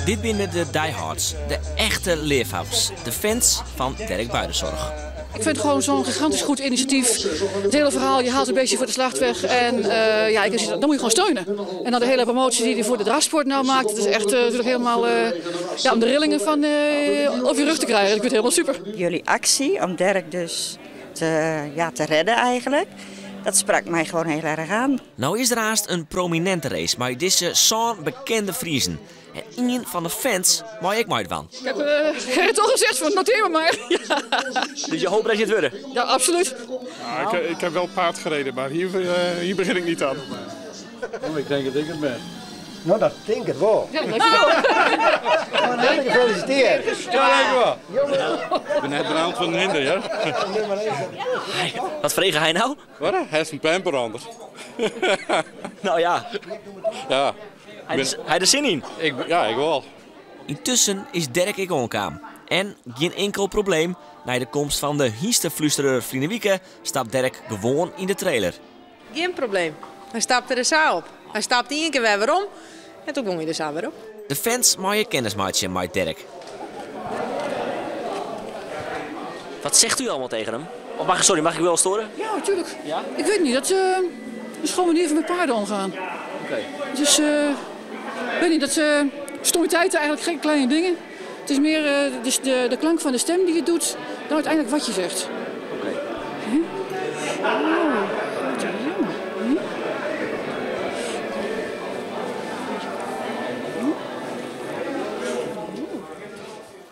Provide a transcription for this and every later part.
Dit binnen de diehards, de echte liefhebbers, de fans van Derk Buitenzorg. Ik vind het gewoon zo'n gigantisch goed initiatief. Het hele verhaal, je haalt een beetje voor de slacht weg en dan moet je gewoon steunen. En dan de hele promotie die hij voor de drafsport nou maakt, het is echt natuurlijk helemaal om de rillingen van over je rug te krijgen. Ik vind het helemaal super. Jullie actie om Derk dus te redden eigenlijk. Dat sprak mij gewoon heel erg aan. Nou is er haast een prominente race, maar deze zo'n bekende Friezen. En een van de fans mag ik maar van. Ik heb Gerrit al gezegd, van noteer me maar. Ja. Dus je hoopt dat je het worden? Ja, absoluut. Ja, ik heb wel paard gereden, maar hier begin ik niet aan. Ik denk dat ik het ben. Nou, dat denk ik wel. Ja, dankjewel. Hartelijk gefeliciteerd. Ja, dankjewel. Ik ben net brand van de hinder, ja. Wat vreeg hij nou? Wat? Hij is een pamper. Nou ja, Ja. hij er zin in. Ik wel. Intussen is Derk ik onkaam. En geen enkel probleem. Na de komst van de hiesteflusterer Vriendenwieke stapt Derk gewoon in de trailer. Geen probleem. Hij stapte er zo op. Hij stapte één keer weer om en toen ging hij er zo weer op. De fans mooie kennismaatje met Derk. Wat zegt u allemaal tegen hem? Of mag ik wel storen? Ja, natuurlijk. Ja? Ik weet niet, dat is gewoon manier van met paarden omgaan. Oké. Dus ik weet niet, dat stommiteiten eigenlijk geen kleine dingen. Het is meer de klank van de stem die je doet, dan uiteindelijk wat je zegt. Oké.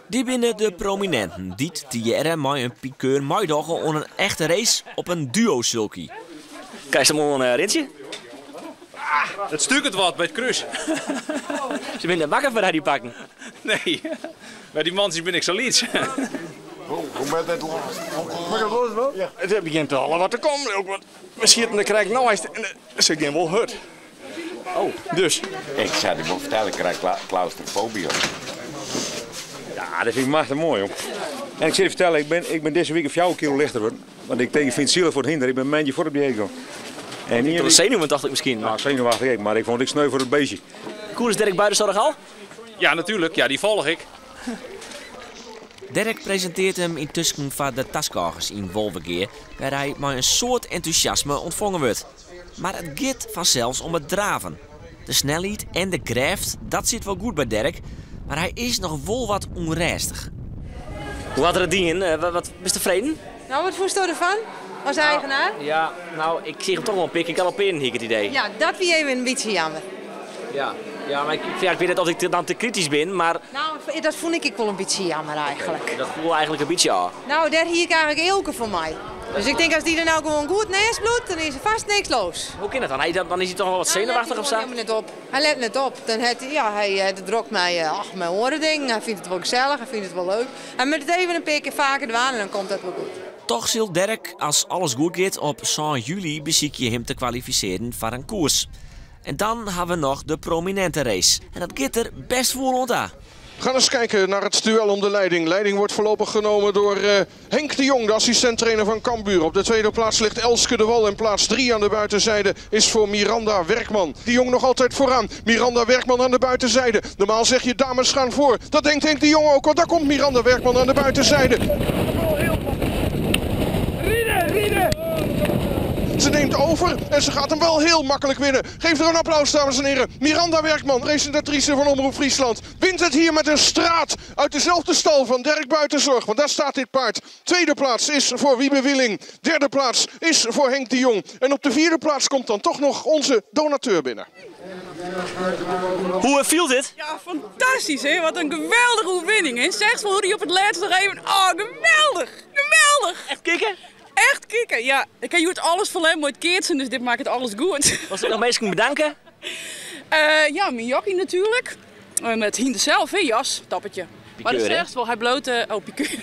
Die binnen de prominenten die te jaren met een piqueur meidoggen on een echte race op een duo-sulky. Krijg je hem een rintje? Het stuk het wat bij het kruis. Ze zijn er wakker voor die pakken. Nee, bij die man ben ik zo liets. Hoe met het los? Ja. Het begint al wat te komen. Ook wat. Misschien dan krijg ik nou eens ze gaan wel hurt. Oh. Dus. Ik zou die wel vertellen, ik krijg claustrofobie. Ja, dat vind ik machtig mooi, joh. En ik zal je vertellen, ik ben deze week een 4 kilo lichter geworden. Want ik vind het zielig voor het hinder. Ik ben een maandje voor op die ego. En hier... Door de zenuwen dacht ik misschien. Nou, zenuwachtig ik, maar ik vond het sneu voor het beestje. Koers Derk Buitenzorg al? Ja, natuurlijk. Ja, die volg ik. Derk presenteert hem intussen van de taskagers in Wolvergeer, waar hij met een soort enthousiasme ontvangen wordt. Maar het gaat vanzelfs om het draven. De snelheid en de graft, dat zit wel goed bij Derk, maar hij is nog wel wat onrustig. Hoe had er het dien? Wat ben je tevreden? Nou, wat vond je ervan als eigenaar? Ja, nou, ik zie hem toch wel een pik. Ik kan op in, hier het idee. Ja, dat wie even een beetje jammer. Ja, maar ik weet niet of ik dan te kritisch ben, maar... Nou, dat vond ik wel een beetje jammer eigenlijk. Dat voel eigenlijk een beetje aan. Nou, daar hier eigenlijk Eelke voor mij. Dus ik denk als die er nou gewoon goed naast bloedt, dan is er vast niks los. Hoe kan dat dan? Dan is hij toch wel wat zenuwachtig of zo? Hij let net op. Dan hij drokt mij mijn oren dingen. Hij vindt het wel gezellig, hij vindt het wel leuk. Hij moet het even een paar keer vaker doen en dan komt dat wel goed. Toch zult Derk, als alles goed gaat, op 6 juli beziek je hem te kwalificeren voor een koers. En dan hebben we nog de prominente race. En dat gaat er best wel aan. We gaan eens kijken naar het duel om de leiding. Leiding wordt voorlopig genomen door Henk de Jong, de assistent-trainer van Cambuur. Op de tweede plaats ligt Elske de Wal en plaats 3 aan de buitenzijde is voor Miranda Werkman. De Jong nog altijd vooraan. Miranda Werkman aan de buitenzijde. Normaal zeg je dames gaan voor. Dat denkt Henk de Jong ook, want daar komt Miranda Werkman aan de buitenzijde. Ze neemt over en ze gaat hem wel heel makkelijk winnen. Geef er een applaus, dames en heren. Miranda Werkman, presentatrice van Omroep Friesland, wint het hier met een straat uit dezelfde stal van Derk Buitenzorg. Want daar staat dit paard. Tweede plaats is voor Wiebe Willing. Derde plaats is voor Henk de Jong. En op de vierde plaats komt dan toch nog onze donateur binnen. Hoe viel dit? Ja, fantastisch hè. Wat een geweldige overwinning hè. Zeg maar hoe die op het laatste nog even... Oh, geweldig! Geweldig! Echt kicken? Echt kicken, ja. Ik heb het alles voor hem mooit keertsen, dus dit maakt het alles goed. Was er nog mensen bedanken? Ja, mijn jochie natuurlijk. Het hiende zelf, hè, jas, tappetje. Maar dat Pikeur, hè? zegt wel, hij bloot... piqueur.